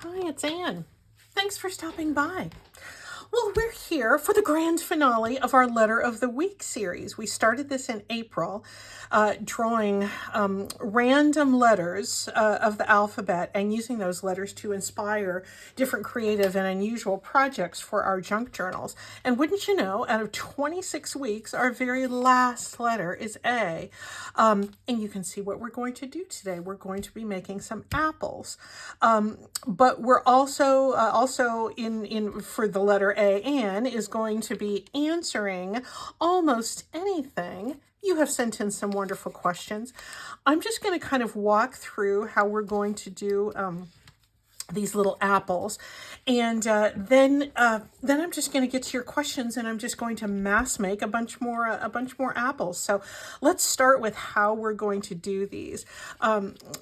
Hi, it's Anne. Thanks for stopping by. Well, we're here for the grand finale of our Letter of the Week series. We started this in April, drawing random letters of the alphabet and using those letters to inspire different creative and unusual projects for our junk journals. And wouldn't you know, out of 26 weeks, our very last letter is A. And you can see what we're going to do today. We're going to be making some apples. But we're also in for the letter A, Anne is going to be answering almost anything. You have sent in some wonderful questions. I'm just going to kind of walk through how we're going to do these little apples, and then I'm just going to get to your questions, and I'm just going to mass make a bunch more apples. So let's start with how we're going to do these.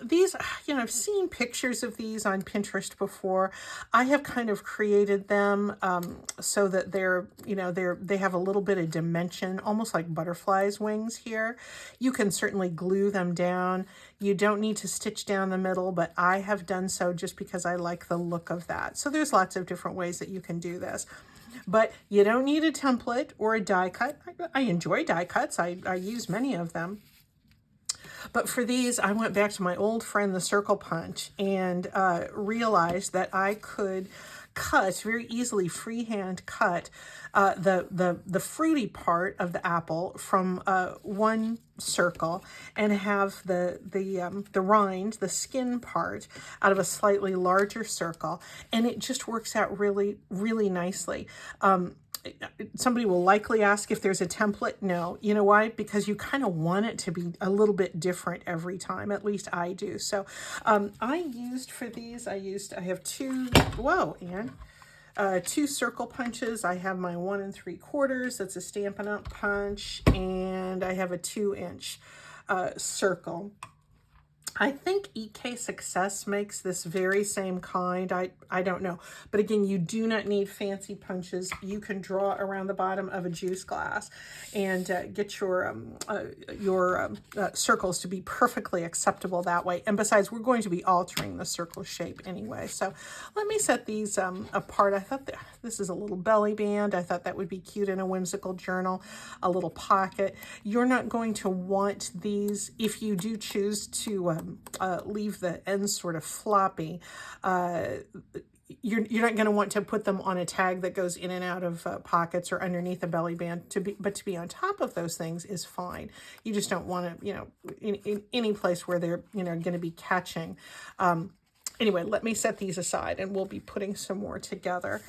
These, I've seen pictures of these on Pinterest before. I have kind of created them so that they have a little bit of dimension, almost like butterflies' wings here. You can certainly glue them down. You don't need to stitch down the middle, but I have done so just because I like the look of that. So there's lots of different ways that you can do this. But you don't need a template or a die cut. I enjoy die cuts. I use many of them. But for these, I went back to my old friend, the circle punch, and realized that I could very easily freehand cut the fruity part of the apple from one circle and have the rind, the skin part, out of a slightly larger circle, and it just works out really, really nicely. Somebody will likely ask if there's a template. No. You know why? Because you kind of want it to be a little bit different every time. At least I do. So I have two, whoa, Anne. Two circle punches. I have my 1 3/4. That's a Stampin' Up! Punch. And I have a 2-inch circle. I think EK Success makes this very same kind. I don't know. But again, you do not need fancy punches. You can draw around the bottom of a juice glass and get your circles to be perfectly acceptable that way. And besides, we're going to be altering the circle shape anyway. So let me set these apart. I thought this is a little belly band. I thought that would be cute in a whimsical journal, a little pocket. You're not going to want these, if you do choose to leave the ends sort of floppy. You're not going to want to put them on a tag that goes in and out of pockets or underneath a belly band. But to be on top of those things is fine. You just don't want to, in any place where they're, going to be catching. Anyway, let me set these aside, and we'll be putting some more together.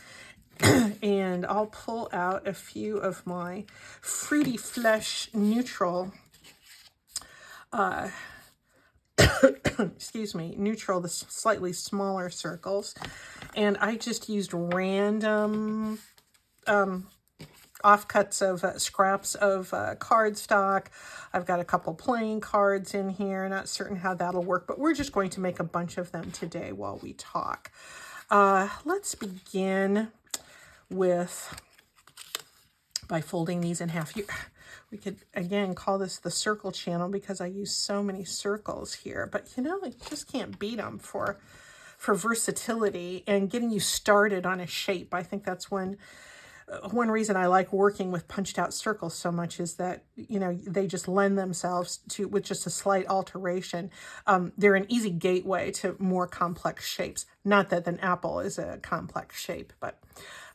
And I'll pull out a few of my Fruity Flesh neutral excuse me, neutral, the slightly smaller circles. And I just used random offcuts of scraps of cardstock. I've got a couple playing cards in here. Not certain how that'll work, but we're just going to make a bunch of them today while we talk. Let's begin by folding these in half. We could, again, call this the circle channel because I use so many circles here. But, you just can't beat them for versatility and getting you started on a shape. I think that's one reason I like working with punched out circles so much is that, they just lend themselves to, with just a slight alteration. They're an easy gateway to more complex shapes. Not that an apple is a complex shape, but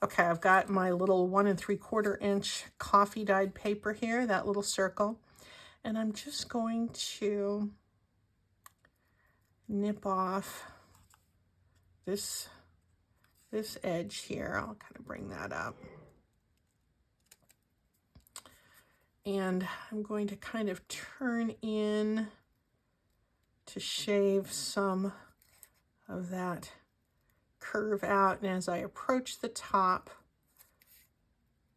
okay, I've got my little 1 3/4-inch coffee dyed paper here, that little circle. And I'm just going to nip off this edge here. I'll kind of bring that up. And I'm going to kind of turn in to shave some of that curve out. And as I approach the top,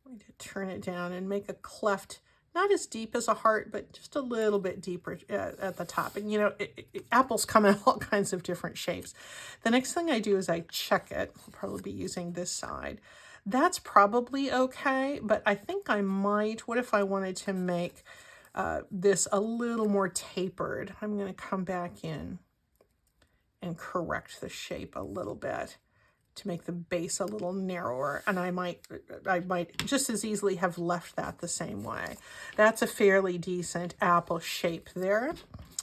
I'm going to turn it down and make a cleft, not as deep as a heart, but just a little bit deeper at the top. And apples come in all kinds of different shapes. The next thing I do is I check it. I'll probably be using this side. That's probably okay, but I think I might, what if I wanted to make this a little more tapered? I'm going to come back in and correct the shape a little bit to make the base a little narrower. And I might just as easily have left that the same way. That's a fairly decent apple shape there.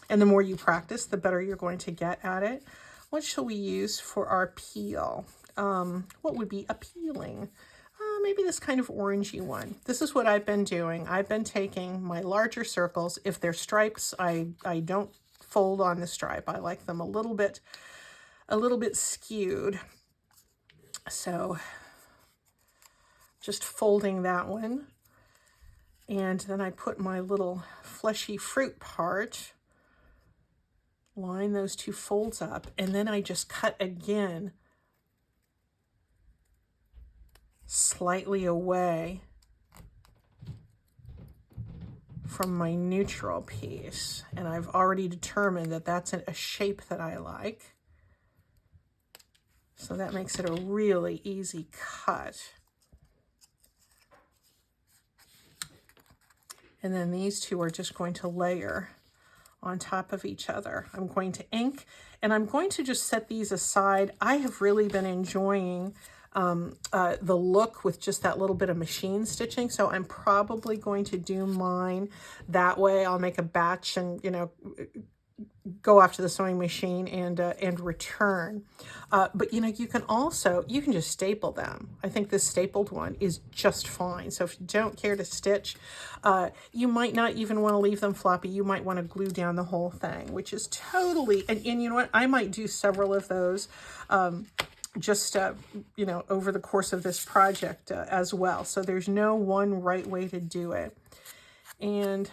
And the more you practice, the better you're going to get at it. What shall we use for our peel? What would be appealing? Maybe this kind of orangey one. This is what I've been doing. I've been taking my larger circles. If they're stripes, I don't fold on the stripe. I like them a little bit skewed. So just folding that one. And then I put my little fleshy fruit part, line those two folds up, and then I just cut again slightly away from my neutral piece. And I've already determined that that's a shape that I like. So that makes it a really easy cut. And then these two are just going to layer on top of each other. I'm going to ink, and I'm going to just set these aside. I have really been enjoying the look with just that little bit of machine stitching, so I'm probably going to do mine that way. I'll make a batch and, you know, go off to the sewing machine and return. But you know, you can just staple them. I think this stapled one is just fine. So if you don't care to stitch, you might not even want to leave them floppy. You might want to glue down the whole thing, which is totally, and you know what, I might do several of those just you know, over the course of this project as well. So there's no one right way to do it. And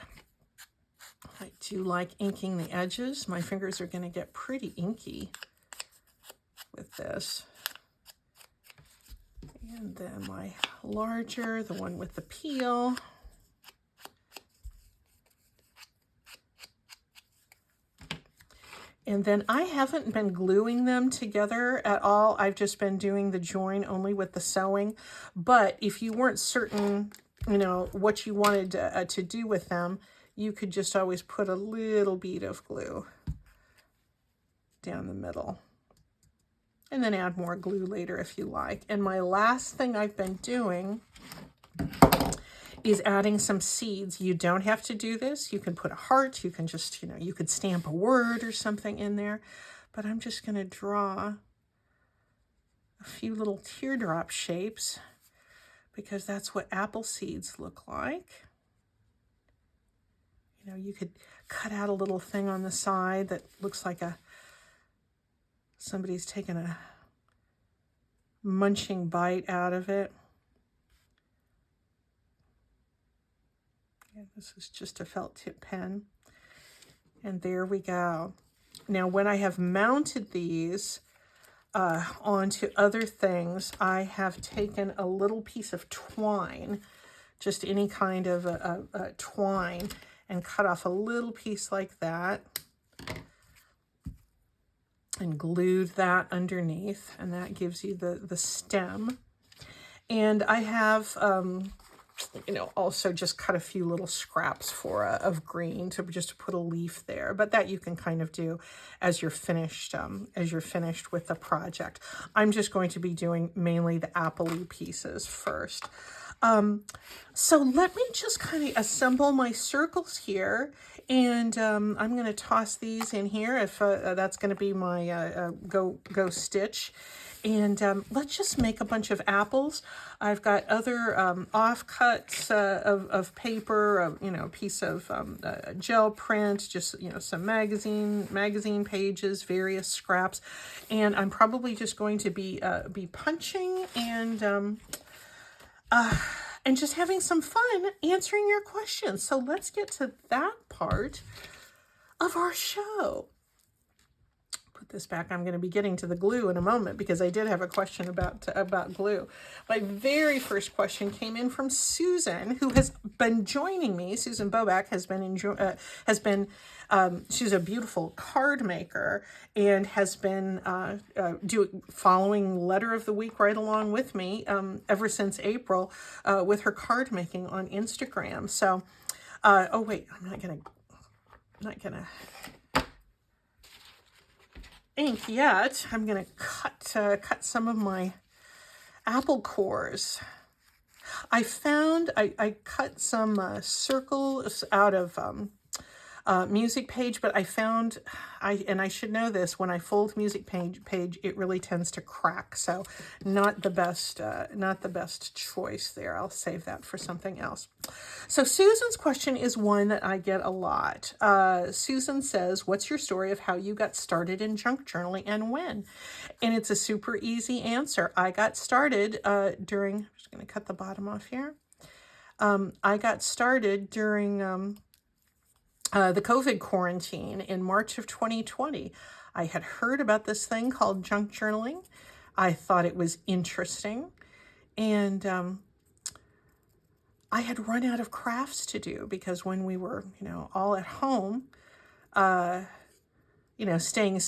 I do like inking the edges. My fingers are going to get pretty inky with this. And then my larger, the one with the peel. And then I haven't been gluing them together at all. I've just been doing the join only with the sewing. But if you weren't certain, you know, what you wanted to do with them, you could just always put a little bead of glue down the middle and then add more glue later if you like. And my last thing I've been doing is adding some seeds. You don't have to do this. You can put a heart. You can just, you know, you could stamp a word or something in there. But I'm just going to draw a few little teardrop shapes because that's what apple seeds look like. You know, you could cut out a little thing on the side that looks like somebody's taken a munching bite out of it. Yeah, this is just a felt tip pen. And there we go. Now, when I have mounted these onto other things, I have taken a little piece of twine, just any kind of twine, and cut off a little piece like that and glued that underneath, and that gives you the stem. And I have, you know, also just cut a few little scraps of green just to put a leaf there, but that you can kind of do as you're finished with the project. I'm just going to be doing mainly the apple-y pieces first. So let me just kind of assemble my circles here, and I'm going to toss these in here if that's going to be my go stitch. And let's just make a bunch of apples. I've got other offcuts of paper, you know, a piece of gel print, just, you know, some magazine pages, various scraps, and I'm probably just going to be punching and just having some fun answering your questions. So let's get to that part of our show. Put this back. I'm going to be getting to the glue in a moment because I did have a question about glue. My very first question came in from Susan, who has been joining me. Susan Boback she's a beautiful card maker and has been following Letter of the Week right along with me ever since April with her card making on Instagram. So, oh wait, I'm not gonna. ink yet. I'm going to cut some of my apple cores. I found I cut some circles out of music page, but I found and I should know this, when I fold music page, it really tends to crack. So not the best choice there. I'll save that for something else. So Susan's question is one that I get a lot. Susan says, what's your story of how you got started in junk journaling and when? And it's a super easy answer. I got started during, I'm just going to cut the bottom off here. I got started during the COVID quarantine in March of 2020. I had heard about this thing called junk journaling. I thought it was interesting. And I had run out of crafts to do because when we were, all at home, staying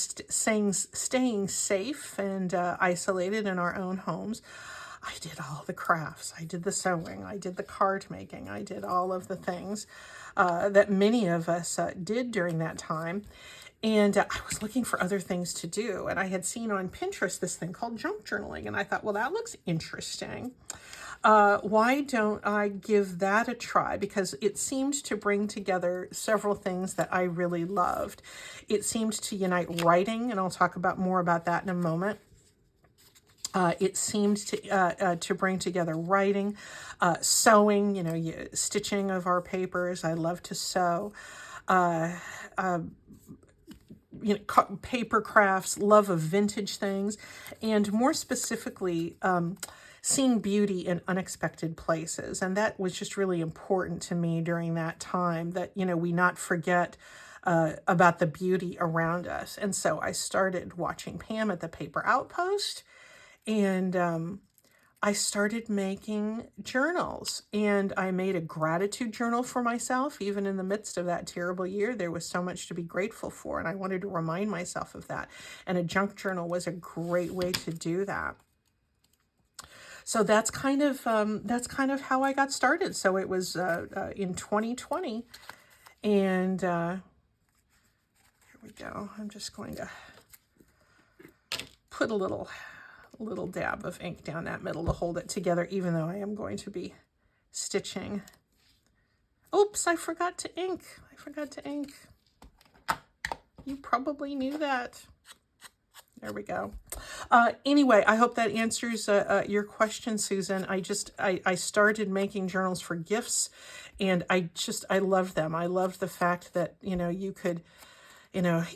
safe and isolated in our own homes, I did all the crafts. I did the sewing. I did the card making. I did all of the things that many of us did during that time. And I was looking for other things to do. And I had seen on Pinterest this thing called junk journaling. And I thought, well, that looks interesting. Why don't I give that a try? Because it seemed to bring together several things that I really loved. It seemed to unite writing, and I'll talk more about that in a moment. It seemed to bring together writing, sewing, stitching of our papers. I love to sew. Paper crafts, love of vintage things, and more specifically, seeing beauty in unexpected places. And that was just really important to me during that time, that, we not forget about the beauty around us. And so I started watching Pam at the Paper Outpost, and I started making journals, and I made a gratitude journal for myself. Even in the midst of that terrible year, there was so much to be grateful for, and I wanted to remind myself of that. And a junk journal was a great way to do that. So that's kind of how I got started. So it was in 2020, and here we go. I'm just going to put a little dab of ink down that middle to hold it together, even though I am going to be stitching. Oops, I forgot to ink. You probably knew that. There we go. Anyway, I hope that answers your question, Susan. I started making journals for gifts, and I love them. I love the fact that, you could,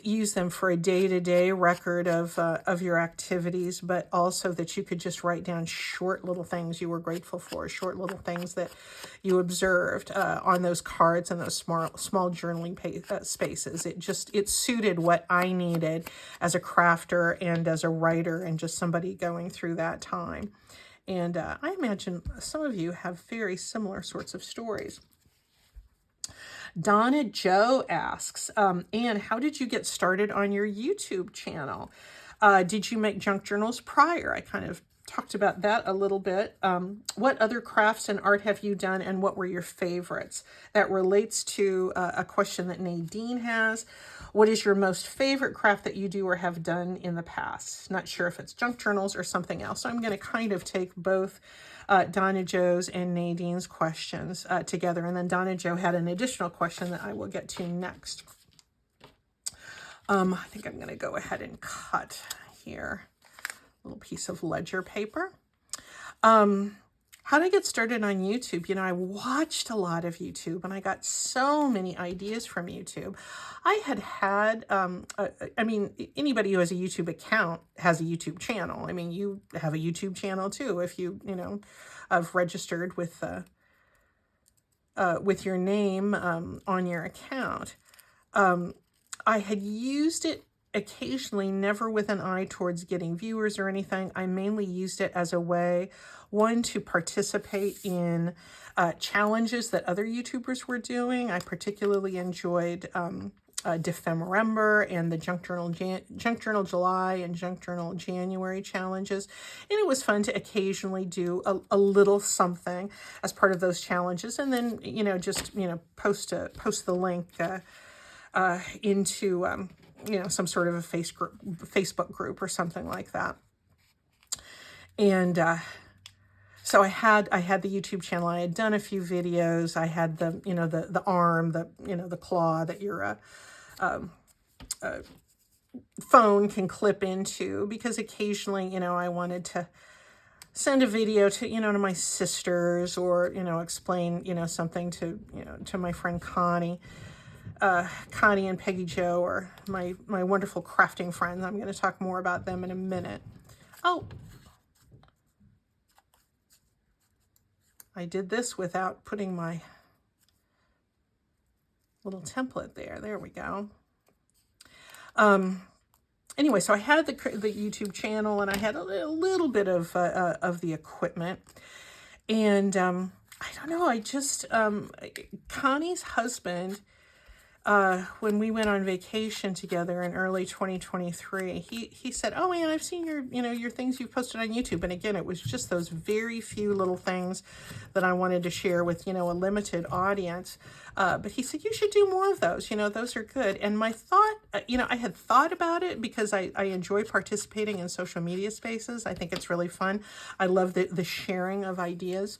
use them for a day-to-day record of your activities, but also that you could just write down short little things you were grateful for, short little things that you observed on those cards and those small journaling spaces. It suited what I needed as a crafter and as a writer and just somebody going through that time. And I imagine some of you have very similar sorts of stories. Donna Joe asks, Anne, how did you get started on your YouTube channel? Did you make junk journals prior? I kind of talked about that a little bit. What other crafts and art have you done, and what were your favorites? That relates to a question that Nadine has. What is your most favorite craft that you do or have done in the past? Not sure if it's junk journals or something else. So I'm going to kind of take both Donna Joe's and Nadine's questions together. And then Donna Joe had an additional question that I will get to next. I think I'm going to go ahead and cut here a little piece of ledger paper. How did I get started on YouTube? I watched a lot of YouTube, and I got so many ideas from YouTube. I had, anybody who has a YouTube account has a YouTube channel. I mean, you have a YouTube channel too, if you, have registered with your name on your account. I had used it occasionally, never with an eye towards getting viewers or anything. I mainly used it as a way, one, to participate in challenges that other YouTubers were doing. I particularly enjoyed Defemember and the Junk Journal July and Junk Journal January challenges. And it was fun to occasionally do a little something as part of those challenges. And then, post the link into you know, some sort of a Facebook group or something like that. And so I had the YouTube channel. I had done a few videos. I had the, you know, the arm, the, you know, the claw that your phone can clip into, because occasionally, you know, I wanted to send a video to, you know, to my sisters, or, you know, explain, you know, something to, you know, to my friend Connie. Connie and Peggy Jo are my wonderful crafting friends. I'm going to talk more about them in a minute. Oh, I did this without putting my little template there. There we go. Anyway, so I had the YouTube channel, and I had a little bit of the equipment. And I don't know, I just, Connie's husband, when we went on vacation together in early 2023, he said, "Oh man, I've seen your, you know, your things you've posted on YouTube." And again, it was just those very few little things that I wanted to share with, you know, a limited audience. But he said, "You should do more of those. You know, those are good." And my thought, you know, I had thought about it because I enjoy participating in social media spaces. I think it's really fun. I love the sharing of ideas.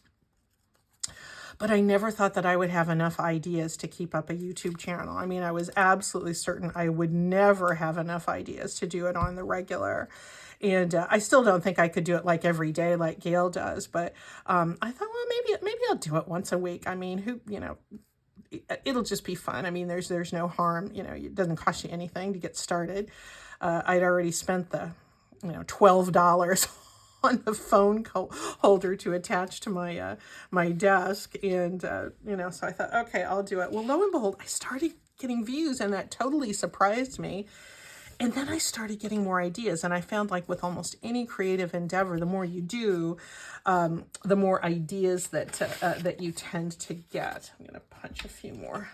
But I never thought that I would have enough ideas to keep up a YouTube channel. I mean, I was absolutely certain I would never have enough ideas to do it on the regular. And I still don't think I could do it like every day like Gail does. But I thought, well, maybe I'll do it once a week. I mean, who, you know, it'll just be fun. I mean, there's no harm. You know, it doesn't cost you anything to get started. I'd already spent the, you know, $12 on the phone holder to attach to my my desk, and you know, so I thought, okay, I'll do it. Well, lo and behold, I started getting views, and that totally surprised me. And then I started getting more ideas, and I found, like with almost any creative endeavor, the more you do, the more ideas that that you tend to get. I'm gonna punch a few more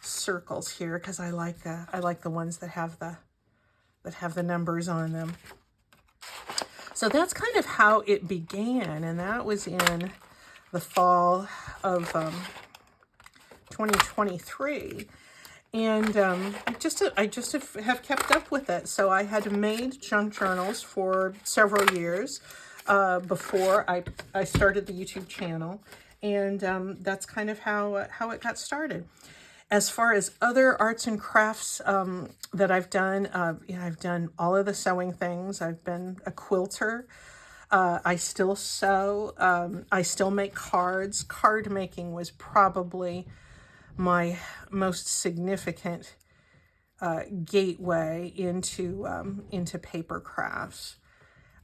circles here because I like the ones that have the numbers on them. So that's kind of how it began, and that was in the fall of 2023. And I just have kept up with it. So I had made junk journals for several years before I started the YouTube channel, and that's kind of how it got started. As far as other arts and crafts that I've done, yeah, I've done all of the sewing things. I've been a quilter. I still sew. I still make cards. Card making was probably my most significant gateway into paper crafts.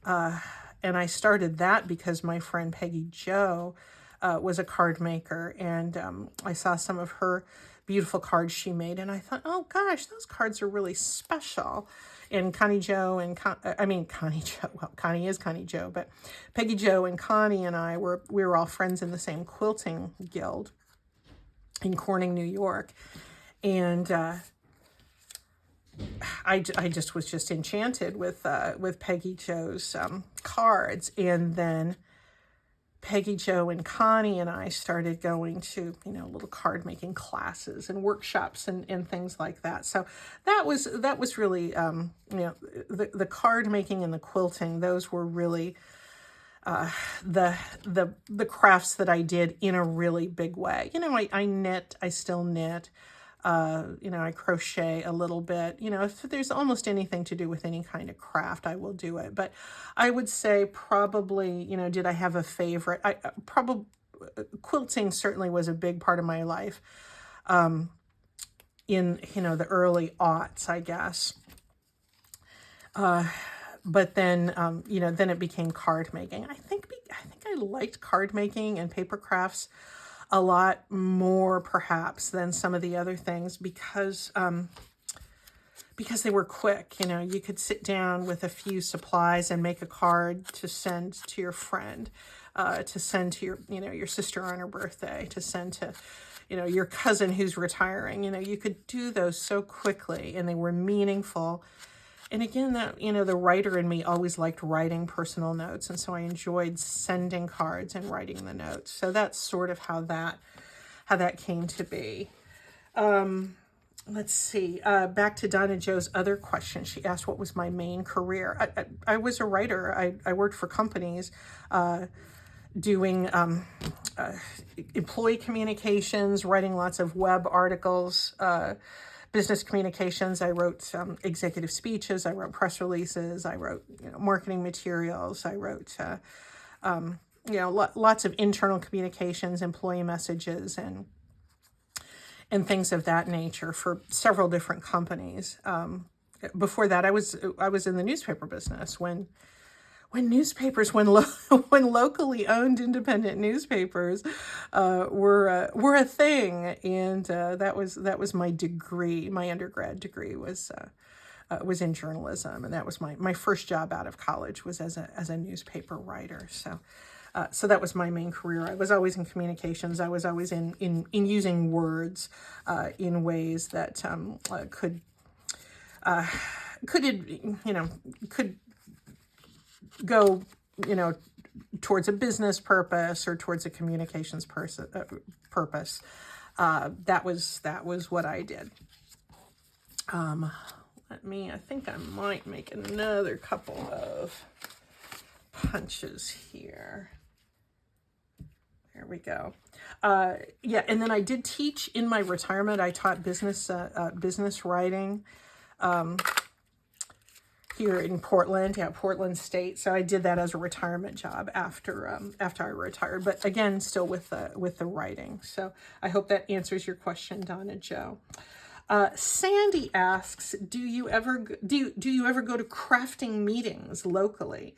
And I started that because my friend Peggy Jo was a card maker, and I saw some of her beautiful cards she made, and I thought, oh gosh, those cards are really special. And Connie Jo and Connie Jo, well, Connie is Connie Jo, but Peggy Jo and Connie and I we were all friends in the same quilting guild in Corning, New York, and I just was just enchanted with Peggy Jo's cards. And then Peggy Jo and Connie and I started going to, you know, little card making classes and workshops and things like that. So that was really, you know, the card making and the quilting, those were really the crafts that I did in a really big way. You know, I knit, I still knit. You know, I crochet a little bit. You know, if there's almost anything to do with any kind of craft, I will do it. But I would say probably, you know, did I have a favorite? Probably quilting certainly was a big part of my life in, you know, the early aughts, I guess. But then, you know, then it became card making. I think I liked card making and paper crafts a lot more perhaps than some of the other things because they were quick. You know, you could sit down with a few supplies and make a card to send to your friend, to send to your, you know, your sister on her birthday, to send to, you know, your cousin who's retiring. You know, you could do those so quickly, and they were meaningful. And again, that, you know, the writer in me always liked writing personal notes, and so I enjoyed sending cards and writing the notes. So that's sort of how that came to be. let's see, back to Donna Joe's other question. She asked what was my main career. I was a writer. I worked for companies doing employee communications, writing lots of web articles, business communications. I wrote executive speeches. I wrote press releases. I wrote marketing materials. I wrote lots of internal communications, employee messages, and things of that nature for several different companies. Before that, I was in the newspaper business when locally owned independent newspapers were a thing, and that was my degree. My undergrad degree was in journalism, and that was my first job out of college was as a newspaper writer. So that was my main career. I was always in communications. I was always in using words in ways that could go towards a business purpose or towards a communications purpose. That was what I did. I think I might make another couple of punches here. There we go. Yeah, and then I did teach in my retirement. I taught business writing here in Portland, Portland State. So I did that as a retirement job after I retired. But again, still with the writing. So I hope that answers your question, Donna Joe. Sandy asks, do you ever go to crafting meetings locally?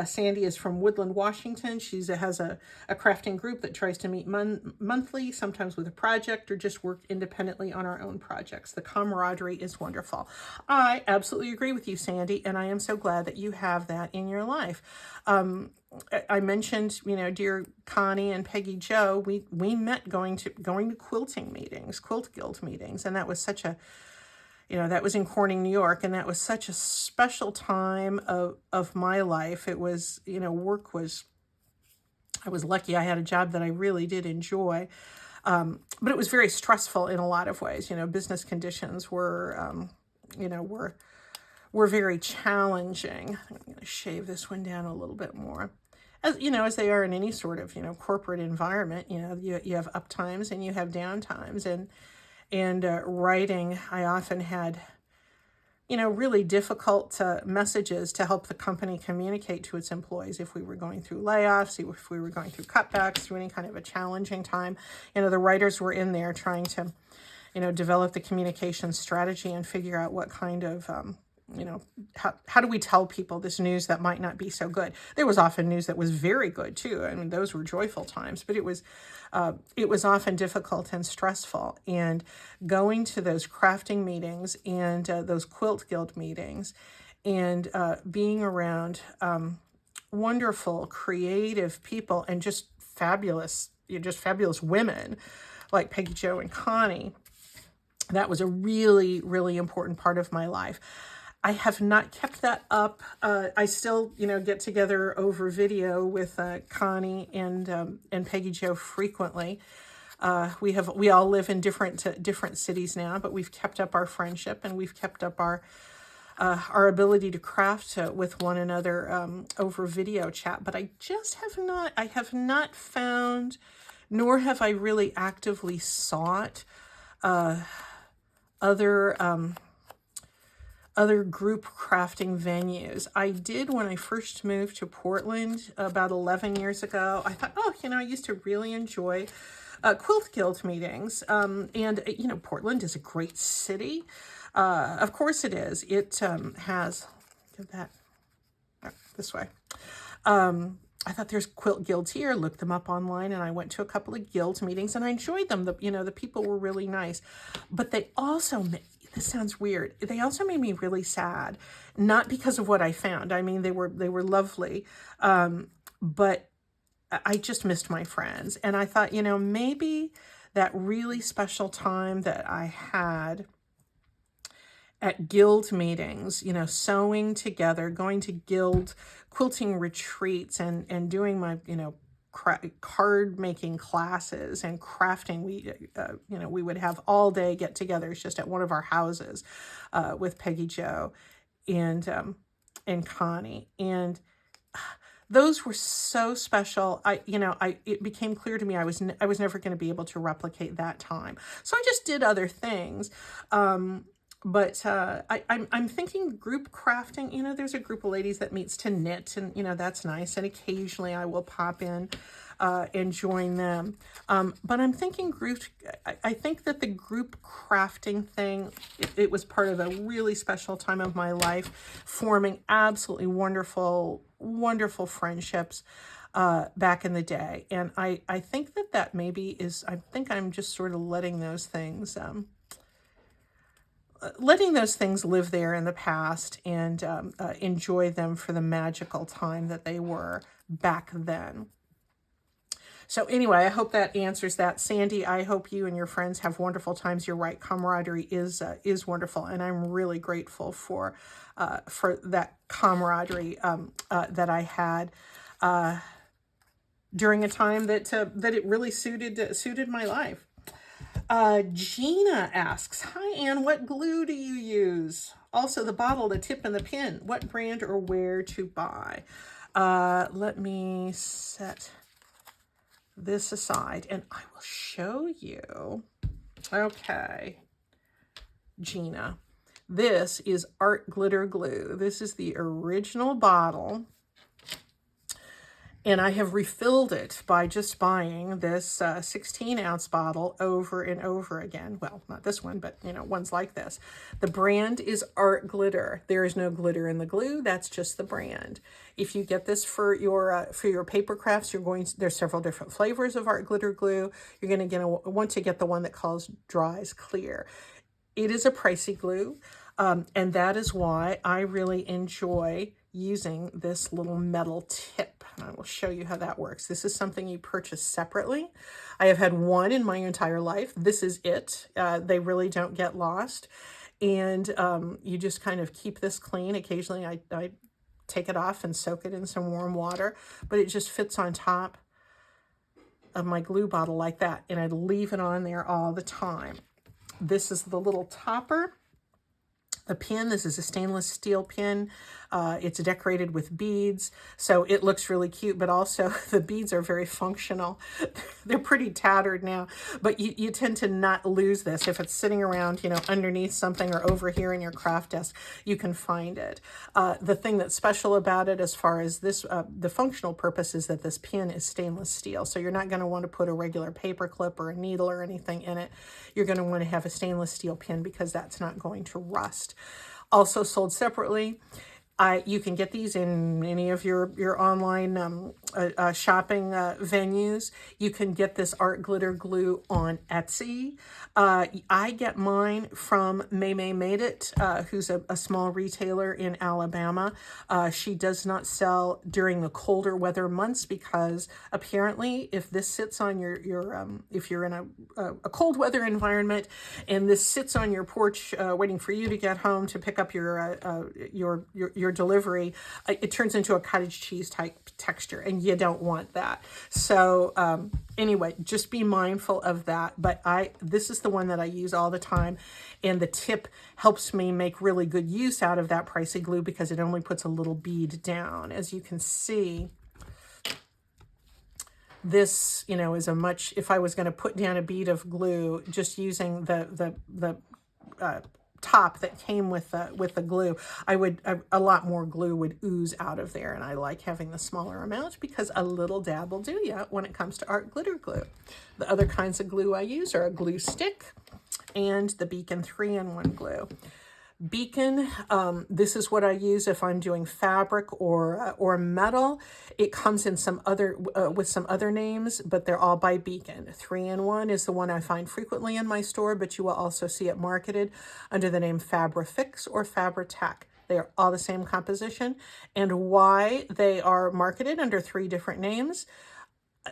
Sandy is from Woodland, Washington. She has a crafting group that tries to meet monthly, sometimes with a project or just work independently on our own projects. The camaraderie is wonderful. I absolutely agree with you, Sandy, and I am so glad that you have that in your life. I mentioned, dear Connie and Peggy Joe, we met going to quilting meetings, quilt guild meetings, and that was such a that was in Corning, New York, and that was such a special time of my life. It was, work was, I was lucky I had a job that I really did enjoy, but it was very stressful in a lot of ways. Business conditions were very challenging. I'm going to shave this one down a little bit more. As they are in any sort of, corporate environment, you have up times and you have down times, and writing, I often had, really difficult messages to help the company communicate to its employees if we were going through layoffs, if we were going through cutbacks, through any kind of a challenging time. The writers were in there trying to, develop the communication strategy and figure out what kind of, how do we tell people this news that might not be so good? There was often news that was very good too. I mean, those were joyful times, but it was often difficult and stressful. And going to those crafting meetings and those quilt guild meetings and being around wonderful, creative people and just fabulous women like Peggy Joe and Connie, that was a really, really important part of my life. I have not kept that up. I still, get together over video with Connie and Peggy Joe frequently. We all live in different cities now, but we've kept up our friendship and we've kept up our ability to craft with one another over video chat. But I have not found, nor have I really actively sought other group crafting venues. I did when I first moved to Portland about 11 years ago. I thought, I used to really enjoy quilt guild meetings. And Portland is a great city. Of course it is. It has, this way. I thought there's quilt guilds here, looked them up online, and I went to a couple of guild meetings and I enjoyed them. The people were really nice, but they also, this sounds weird, they also made me really sad, not because of what I found. I mean, they were lovely, but I just missed my friends. And I thought, maybe that really special time that I had at guild meetings, sewing together, going to guild quilting retreats and doing my, card making classes and crafting. We would have all day get-togethers just at one of our houses with Peggy Jo and Connie, and those were so special. It became clear to me I was never going to be able to replicate that time. So I just did other things. But I'm thinking group crafting. There's a group of ladies that meets to knit, and that's nice. And occasionally I will pop in and join them. But I'm thinking I think that the group crafting thing, it was part of a really special time of my life, forming absolutely wonderful, wonderful friendships back in the day. And I think that maybe is, I think I'm just sort of letting those things live there in the past, and enjoy them for the magical time that they were back then. So anyway, I hope that answers that. Sandy, I hope you and your friends have wonderful times. You're right, camaraderie is wonderful, and I'm really grateful for that camaraderie that I had during a time that it really suited my life. Gina asks, "Hi Anne, what glue do you use? Also the bottle, the tip, and the pin. What brand or where to buy?" Let me set this aside and I will show you. Okay, Gina, this is Art Glitter Glue. This is the original bottle, and I have refilled it by just buying this 16-ounce bottle over and over again. Well, not this one, but ones like this. The brand is Art Glitter. There is no glitter in the glue. That's just the brand. If you get this for your paper crafts, there's several different flavors of Art Glitter Glue. You're going to want to get the one that dries clear. It is a pricey glue, and that is why I really enjoy using this little metal tip. And I will show you how that works. This is something you purchase separately. I have had one in my entire life. This is it. They really don't get lost. And you just kind of keep this clean. Occasionally I take it off and soak it in some warm water, but it just fits on top of my glue bottle like that. And I leave it on there all the time. This is the little topper. The pin, this is a stainless steel pin. It's decorated with beads, so it looks really cute, but also the beads are very functional. They're pretty tattered now, but you tend to not lose this. If it's sitting around, underneath something or over here in your craft desk, you can find it. The thing that's special about it, as far as this, the functional purpose, is that this pin is stainless steel, so you're not going to want to put a regular paper clip or a needle or anything in it. You're going to want to have a stainless steel pin because that's not going to rust. Also sold separately. You can get these in any of your online shopping venues. You can get this Art Glitter Glue on Etsy. I get mine from May Made It, who's a small retailer in Alabama. She does not sell during the colder weather months because apparently if this sits on if you're in a cold weather environment and this sits on your porch waiting for you to get home to pick up your delivery, it turns into a cottage cheese type texture, and you don't want that. So anyway, just be mindful of that. But this is the one that I use all the time, and the tip helps me make really good use out of that pricey glue because it only puts a little bead down. As you can see, this is a much, if I was going to put down a bead of glue just using the top that came with the glue, a lot more glue would ooze out of there, and I like having the smaller amount because a little dab will do ya when it comes to Art Glitter Glue. The other kinds of glue I use are a glue stick and the Beacon 3-in-1 glue. Beacon, this is what I use if I'm doing fabric or metal. It comes in some other with some other names, but they're all by Beacon. 3-in-1 is the one I find frequently in my store, but you will also see it marketed under the name Fabrifix or Fabri-Tac. They are all the same composition, and why they are marketed under 3 different names,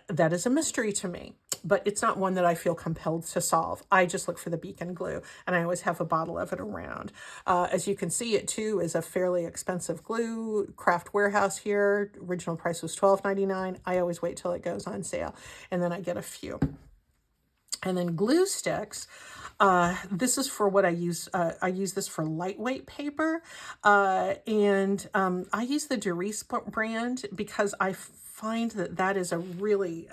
That is a mystery to me, but it's not one that I feel compelled to solve. I just look for the beacon glue, and I always have a bottle of it around. As you can see, it too is a fairly expensive glue. Craft Warehouse here, original price was $12.99. I always wait till it goes on sale, and then I get a few. And then glue sticks. This is for what I use. I use this for lightweight paper. And I use the Doris brand because I find that that is a really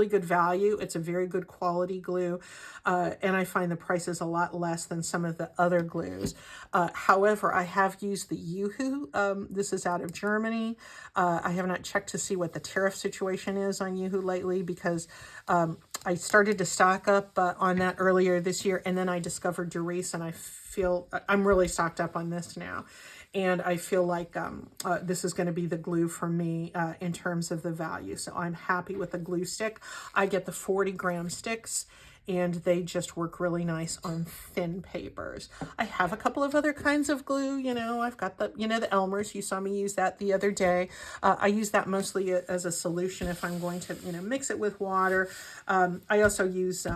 good value. It's a very good quality glue. And I find the price is a lot less than some of the other glues. However, I have used the Yoo-Hoo. This is out of Germany. I have not checked to see what the tariff situation is on Yoo-Hoo lately because I started to stock up on that earlier this year, and then I discovered Doris, and I feel I'm really stocked up on this now. And I feel like this is going to be the glue for me in terms of the value. So I'm happy with the glue stick. I get the 40-gram sticks, and they just work really nice on thin papers. I have a couple of other kinds of glue. You know, I've got the, the Elmer's. You saw me use that the other day. I use that mostly as a solution if I'm going to, mix it with water. I also use,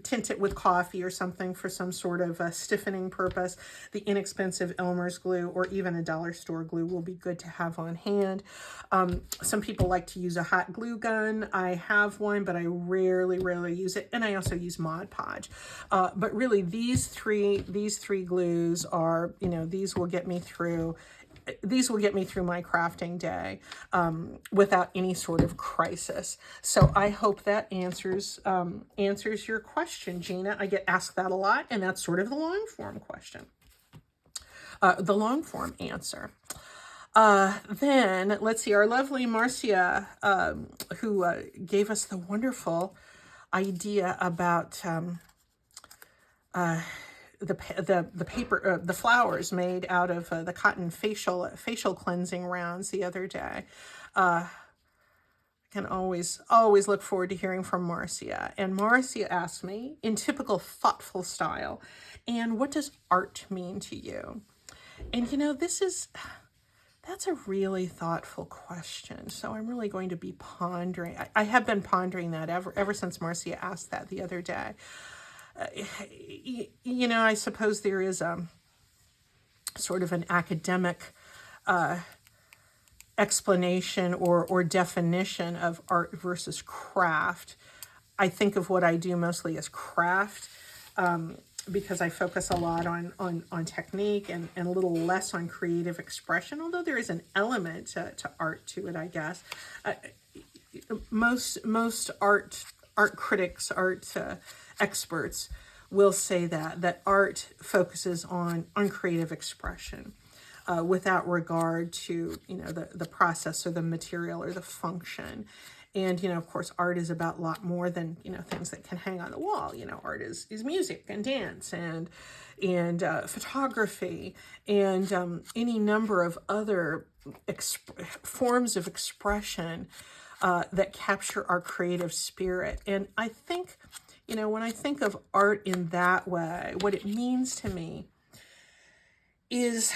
tint it with coffee or something for some sort of stiffening purpose. The inexpensive Elmer's glue or even a dollar store glue will be good to have on hand. Some people like to use a hot glue gun. I have one, but I rarely use it, and I also use Mod Podge. But really, these three glues are, these will get me through my crafting day without any sort of crisis. So I hope that answers your question, Gina. I get asked that a lot, and that's sort of the long form question, the long form answer. Then let's see, our lovely Marcia, who gave us the wonderful idea about the paper, the flowers made out of the cotton facial cleansing rounds the other day. I can always look forward to hearing from Marcia. And Marcia asked me, in typical thoughtful style, and what does art mean to you? And that's a really thoughtful question. So I'm really going to be pondering. I have been pondering that ever since Marcia asked that the other day. I suppose there is sort of an academic explanation or definition of art versus craft. I think of what I do mostly as craft. Because I focus a lot on technique and a little less on creative expression, although there is an element to art to it, I guess. Most art critics, art experts will say that art focuses on creative expression without regard to, the process or the material or the function. And, of course, art is about a lot more than, things that can hang on the wall. Art is music and dance and photography and any number of other forms of expression that capture our creative spirit. And I think, when I think of art in that way, what it means to me is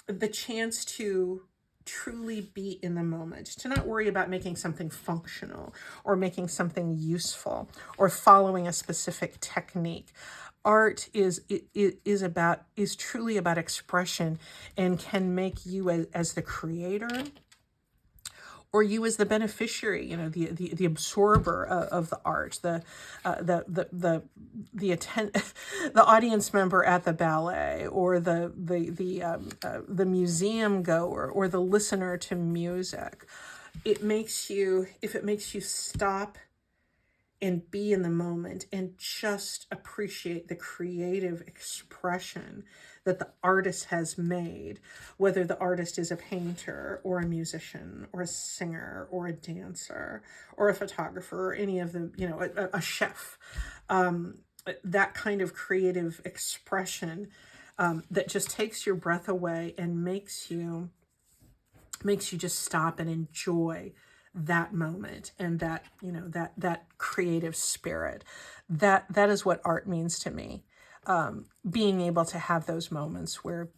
the chance to truly be in the moment, to not worry about making something functional or making something useful or following a specific technique. Art is truly about expression and can make you as the creator or you as the beneficiary, the absorber of the art, the audience member at the ballet, or the museum goer, or the listener to music. If it makes you stop and be in the moment and just appreciate the creative expression that the artist has made, whether the artist is a painter or a musician or a singer or a dancer or a photographer or any of them, a chef, that kind of creative expression that just takes your breath away and makes you just stop and enjoy that moment and that, that creative spirit. That is what art means to me. Being able to have those moments where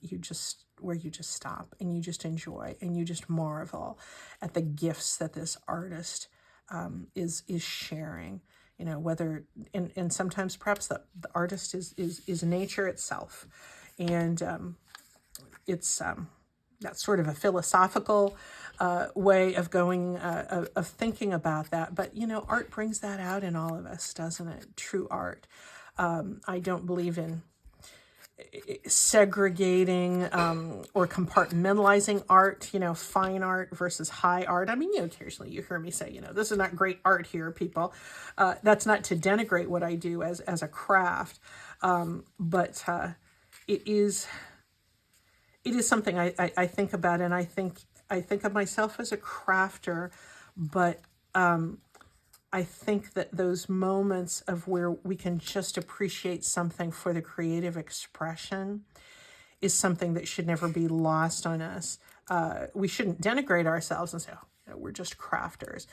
where you just stop and you just enjoy and you just marvel at the gifts that this artist is sharing. You know, whether, and sometimes perhaps the artist is nature itself. And it's that's sort of a philosophical way of going, of thinking about that. But, you know, art brings that out in all of us, doesn't it? True art. I don't believe in segregating or compartmentalizing art, you know, fine art versus high art. I mean, you know, occasionally you hear me say, you know, this is not great art here, people. That's not to denigrate what I do as a craft, but it is something I think about, and I think of myself as a crafter, but I think that those moments of where we can just appreciate something for the creative expression is something that should never be lost on us. We shouldn't denigrate ourselves and say, oh, you know, we're just crafters,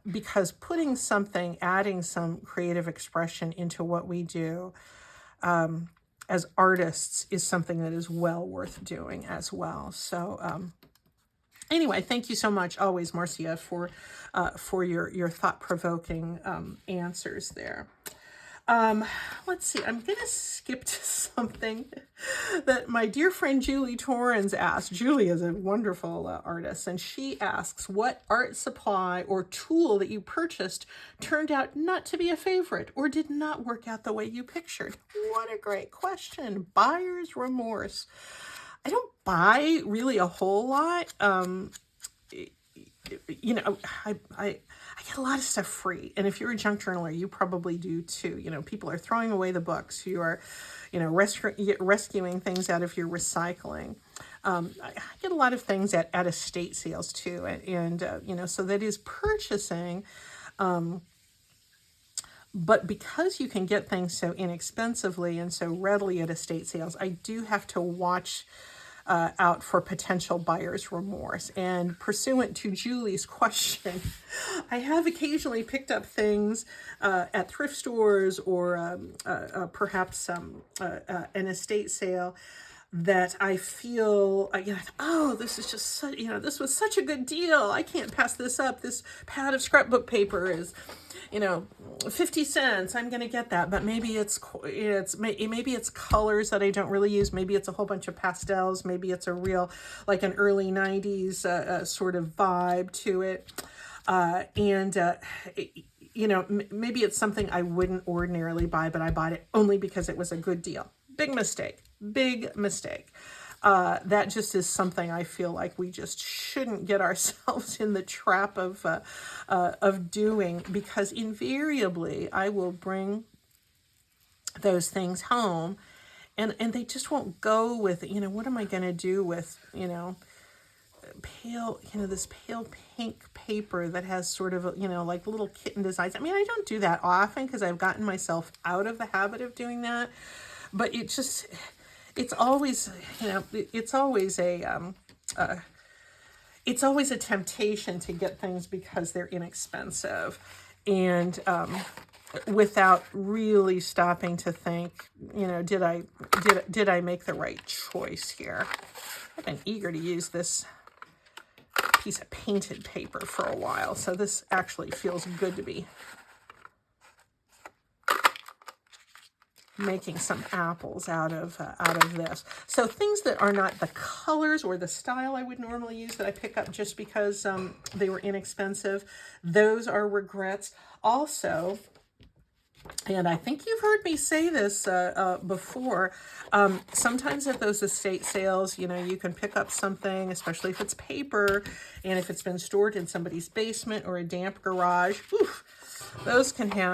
because putting something, adding some creative expression into what we do as artists is something that is well worth doing as well. So anyway, thank you so much always, Marcia, for your thought-provoking answers there. Let's see, I'm going to skip to something that my dear friend Julie Torrens asked. Julie is a wonderful artist, and she asks, what art supply or tool that you purchased turned out not to be a favorite or did not work out the way you pictured? What a great question. Buyer's remorse. I don't buy really a whole lot. You know, I get a lot of stuff free. And if you're a junk journaler, you probably do too. You know, people are throwing away the books. You are, you know, rescuing things out of your recycling. I get a lot of things at estate sales too. And you know, so that is purchasing. But because you can get things so inexpensively and so readily at estate sales, I do have to watch out for potential buyer's remorse. And pursuant to Julie's question, I have occasionally picked up things at thrift stores or perhaps an estate sale that I feel, you know, oh, this is just such, you know, this was such a good deal. I can't pass this up. This pad of scrapbook paper is, you know, 50 cents. I'm going to get that. But maybe it's colors that I don't really use. Maybe it's a whole bunch of pastels. Maybe it's a real, like an early 90s sort of vibe to it. You know, maybe it's something I wouldn't ordinarily buy, but I bought it only because it was a good deal. Big mistake. Big mistake. That just is something I feel like we just shouldn't get ourselves in the trap of doing, because invariably I will bring those things home and they just won't go with, you know, what am I going to do with, you know, pale, you know, this pale pink paper that has sort of, you know, like little kitten designs. I mean, I don't do that often because I've gotten myself out of the habit of doing that, but it just, it's always, you know, it's always a temptation to get things because they're inexpensive, and without really stopping to think, you know, did I make the right choice here? I've been eager to use this piece of painted paper for a while, so this actually feels good to be making some apples out of this. So things that are not the colors or the style I would normally use that I pick up just because they were inexpensive, those are regrets. Also, and I think you've heard me say this before, sometimes at those estate sales, you know, you can pick up something, especially if it's paper, and if it's been stored in somebody's basement or a damp garage, oof, those can be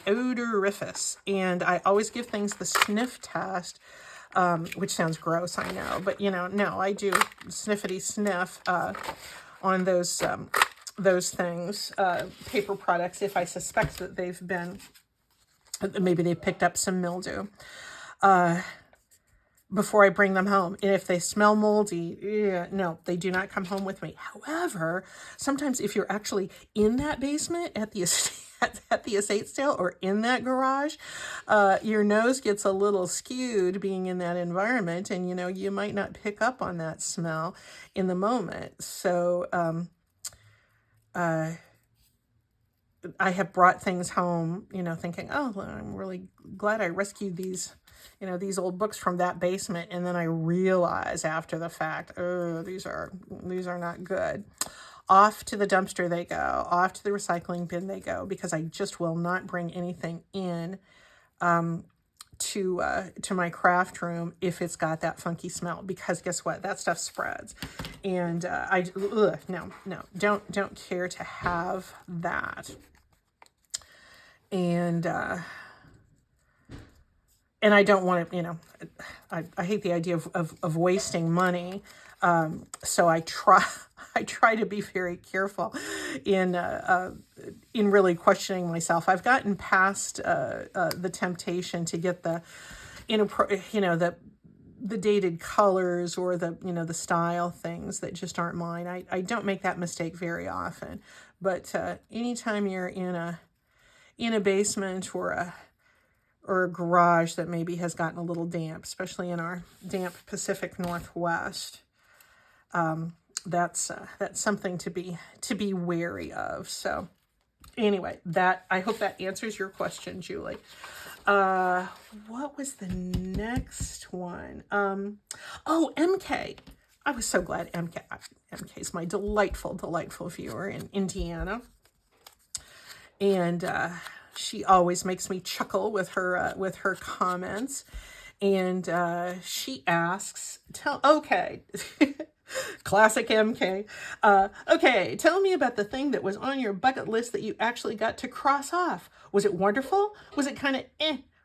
odoriferous. And I always give things the sniff test, which sounds gross, I know, but you know, no, I do sniffity sniff on those things, paper products, if I suspect that maybe they've picked up some mildew, before I bring them home. And if they smell moldy, no, they do not come home with me. However, sometimes if you're actually in that basement at the estate, at the estate sale or in that garage, your nose gets a little skewed being in that environment, and you might not pick up on that smell in the moment. So I have brought things home, thinking, oh, well, I'm really glad I rescued these old books from that basement. And then I realize after the fact, oh, these are not good. Off to the dumpster they go, off to the recycling bin they go, because I just will not bring anything in to my craft room if it's got that funky smell, because guess what? That stuff spreads. And no, don't care to have that. And I don't want to, I hate the idea of wasting money. So I try to be very careful in really questioning myself. I've gotten past the temptation to get the the dated colors or the style things that just aren't mine. I don't make that mistake very often, but anytime you're in a basement or a garage that maybe has gotten a little damp, especially in our damp Pacific Northwest, that's something to be wary of. So anyway, I hope that answers your question, Julie. What was the next one? Oh, MK. I was so glad MK is my delightful viewer in Indiana. And she always makes me chuckle with her comments. And she asks, classic MK. Okay, tell me about the thing that was on your bucket list that you actually got to cross off. Was it wonderful? Was it kind of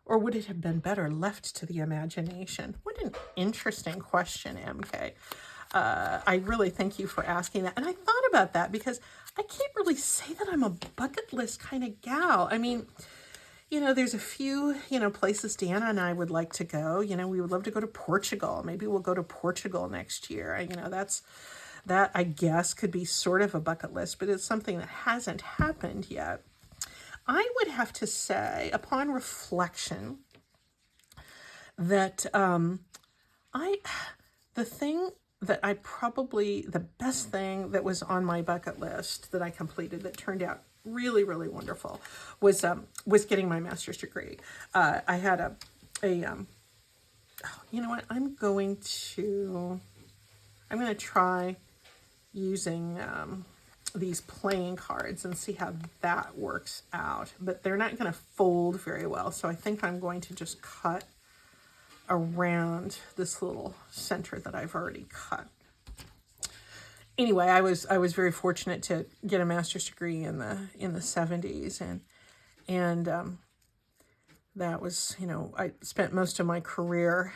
or would it have been better left to the imagination? What an interesting question, MK. I really thank you for asking that. And I thought about that because I can't really say that I'm a bucket list kind of gal. I mean, there's a few, places Deanna and I would like to go. We would love to go to Portugal. Maybe we'll go to Portugal next year. That I guess could be sort of a bucket list, but it's something that hasn't happened yet. I would have to say, upon reflection, that the best thing that was on my bucket list that I completed that turned out really, really wonderful was getting my master's degree. I had you know what? I'm going to try using these playing cards and see how that works out. But they're not going to fold very well, so I think I'm going to just cut around this little center that I've already cut. Anyway, I was very fortunate to get a master's degree in the 70s, and that was, I spent most of my career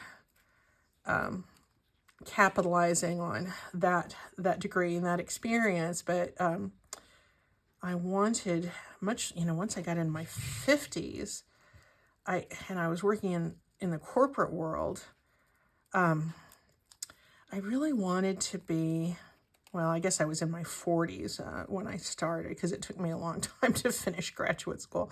capitalizing on that degree and that experience. But I wanted much, once I got in my 50s, I was working in the corporate world. I really wanted to be, well, I guess I was in my 40s when I started, because it took me a long time to finish graduate school.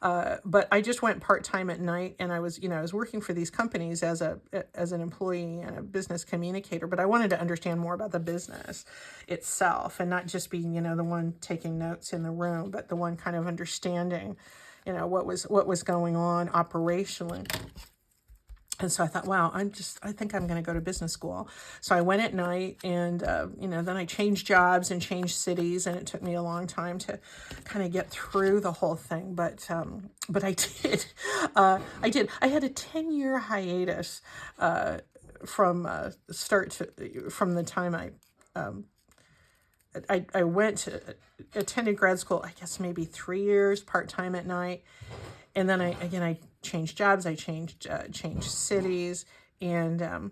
But I just went part-time at night, and I was working for these companies as an employee and a business communicator, but I wanted to understand more about the business itself and not just being, the one taking notes in the room, but the one kind of understanding, what was going on operationally. And so I thought, wow, I think I'm going to go to business school. So I went at night, and, then I changed jobs and changed cities, and it took me a long time to kind of get through the whole thing. But I did. I had a 10-year hiatus from the time I attended grad school, I guess maybe 3 years, part-time at night. And then I changed jobs, I changed cities, and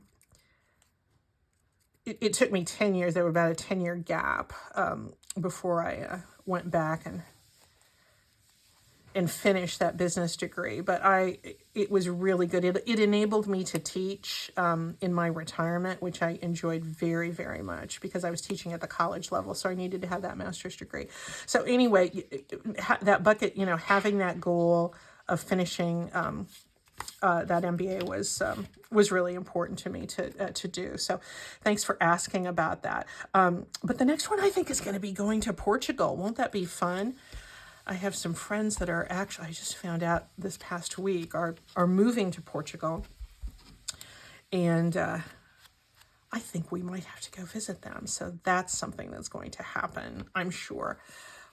it took me 10 years. There was about a 10-year gap before I went back and finish that business degree, but it was really good. It enabled me to teach in my retirement, which I enjoyed very, very much because I was teaching at the college level, so I needed to have that master's degree. So anyway, that bucket, having that goal of finishing that MBA was really important to me to do. So thanks for asking about that. But the next one I think is going to be going to Portugal. Won't that be fun? I have some friends that are actually, I just found out this past week, are moving to Portugal. And I think we might have to go visit them. So that's something that's going to happen, I'm sure.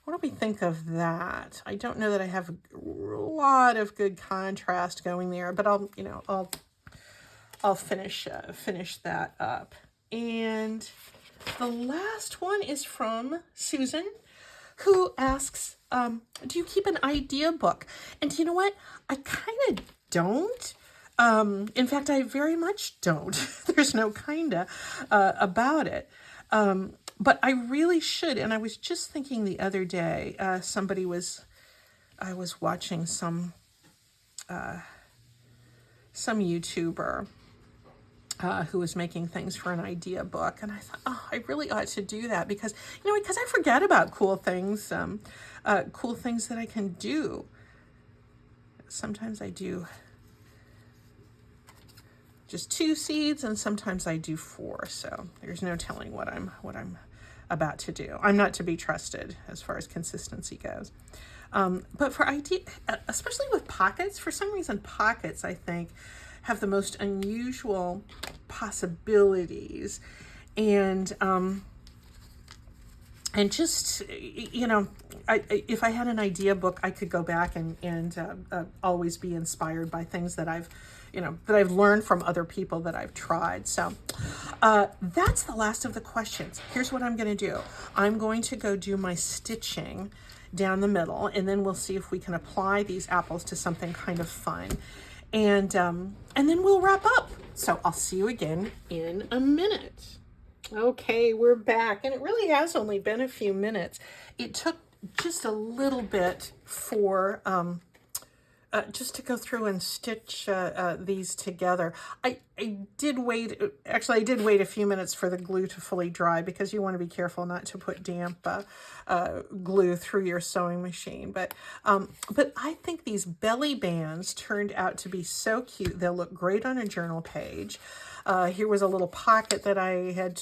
What do we think of that? I don't know that I have a lot of good contrast going there, but I'll finish that up. And the last one is from Susan, who asks, do you keep an idea book? And you know what? I kind of don't. In fact, I very much don't. There's no kinda about it. But I really should. And I was just thinking the other day, I was watching some YouTuber who was making things for an idea book. And I thought, oh, I really ought to do that because I forget about cool things that I can do. Sometimes I do just 2 seeds and sometimes I do 4. So there's no telling what I'm about to do. I'm not to be trusted as far as consistency goes. But for idea, especially with pockets, for some reason, pockets, I think, have the most unusual possibilities. And just, if I had an idea book, I could go back and always be inspired by things that I've learned from other people that I've tried. So that's the last of the questions. Here's what I'm going to do. I'm going to go do my stitching down the middle, and then we'll see if we can apply these apples to something kind of fun. And then we'll wrap up. So I'll see you again in a minute. Okay, we're back. And it really has only been a few minutes. It took just a little bit for just to go through and stitch these together. I did wait a few minutes for the glue to fully dry because you want to be careful not to put damp glue through your sewing machine. But I think these belly bands turned out to be so cute. They'll look great on a journal page. Here was a little pocket that I had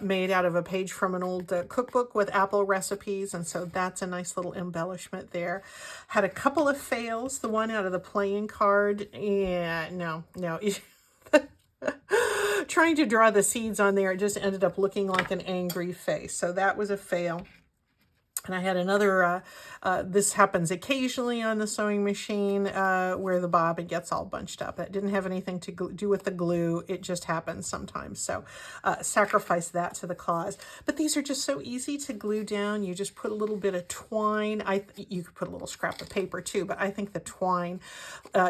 made out of a page from an old cookbook with apple recipes, and so that's a nice little embellishment there. Had a couple of fails. The one out of the playing card, yeah, no. Trying to draw the seeds on there, it just ended up looking like an angry face, so that was a fail. And I had another, this happens occasionally on the sewing machine where the bobbin gets all bunched up. It didn't have anything to do with the glue. It just happens sometimes. So sacrifice that to the cause. But these are just so easy to glue down. You just put a little bit of twine. You could put a little scrap of paper too, but I think the twine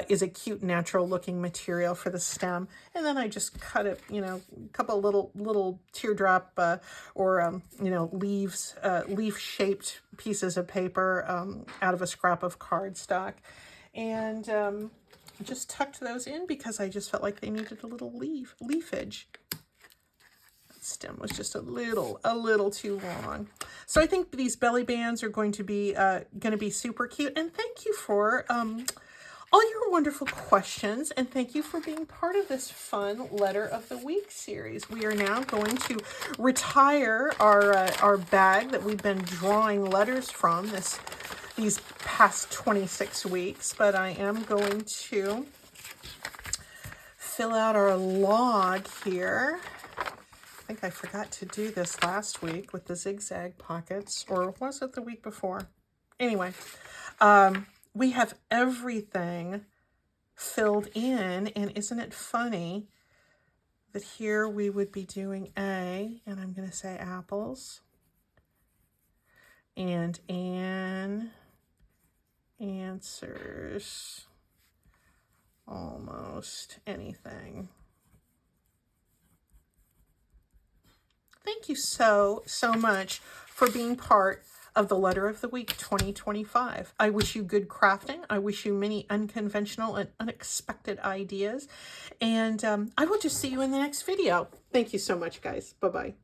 is a cute, natural looking material for the stem. And then I just cut it, a couple of little teardrop or leaf-shaped pieces of paper out of a scrap of cardstock, and just tucked those in because I just felt like they needed a little leafage. That stem was just a little too long. So I think these belly bands are going to be super cute. And thank you for all your wonderful questions, and thank you for being part of this fun Letter of the Week series. We are now going to retire our bag that we've been drawing letters from these past 26 weeks, but I am going to fill out our log here. I think I forgot to do this last week with the zigzag pockets, or was it the week before? Anyway, we have everything filled in, and isn't it funny that here we would be doing A, and I'm going to say apples, and Anne answers almost anything. Thank you so much for being part of the Letter of the Week 2025. I wish you good crafting. I wish you many unconventional and unexpected ideas. And I will just see you in the next video. Thank you so much, guys. Bye-bye.